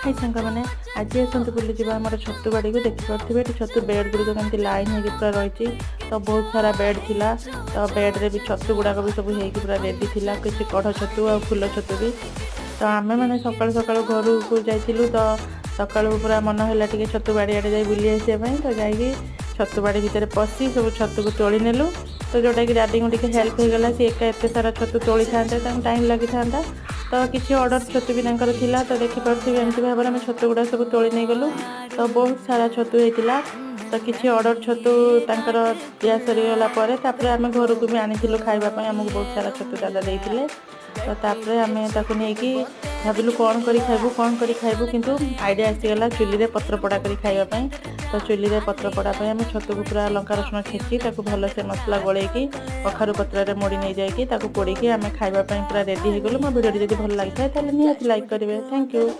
हाय सांग मैंने आज आसतु बुली जावा आम छतु बाड़ी को देखिपे छतु बेड गुड़िक कमी लाइन हो पूरा रही तो बहुत सारा बेड थिला तो बेड्रे भी छतु गुड़ाक भी सब पूरा रेडी थिला किसी कढ़ छतु आ फुल छतु भी तो आम मैंने सका सका घर को जाइलु तो सका पूरा मन है टे छतु बाड़ी आड़े जा बुली आसापी तो जा छतु बाड़ी भितर पशि सब छतु को तोली नेलु तो जोटा कि डाडी को टे हेल्प हो गला सी एका एत सारा छतु तोली था टाइम लगी था तो किसी ऑर्डर छतु भी थिला तो देखिपे एमती भाव में छतु गुड़ा सब तोली नहीं गलु तो बहुत सारा छतु होता तो किसी ऑर्डर छतु तांकर दिया सरीगला आम घर को भी आनी खावाई आमको बहुत सारा छतु दादा देते तो तापर आम ताकू नहीं भाविलु कौन करी खाइबू किंतु आइडिया आसीगला चुली रे पत्र पोड़ा करी खाइबापी तो चुली रे पत्र पोड़ा आम छतु को पूरा लंका रसुण छेची भल से मसला गोलैकी कखारु पत्र रे मोड़ी नहीं जाइए पोड़ी आम खाइबापी पूरा रेडी हो गलु। मो वीडियो जब भल लगी था निहाती लाइक करेंगे। Thank you.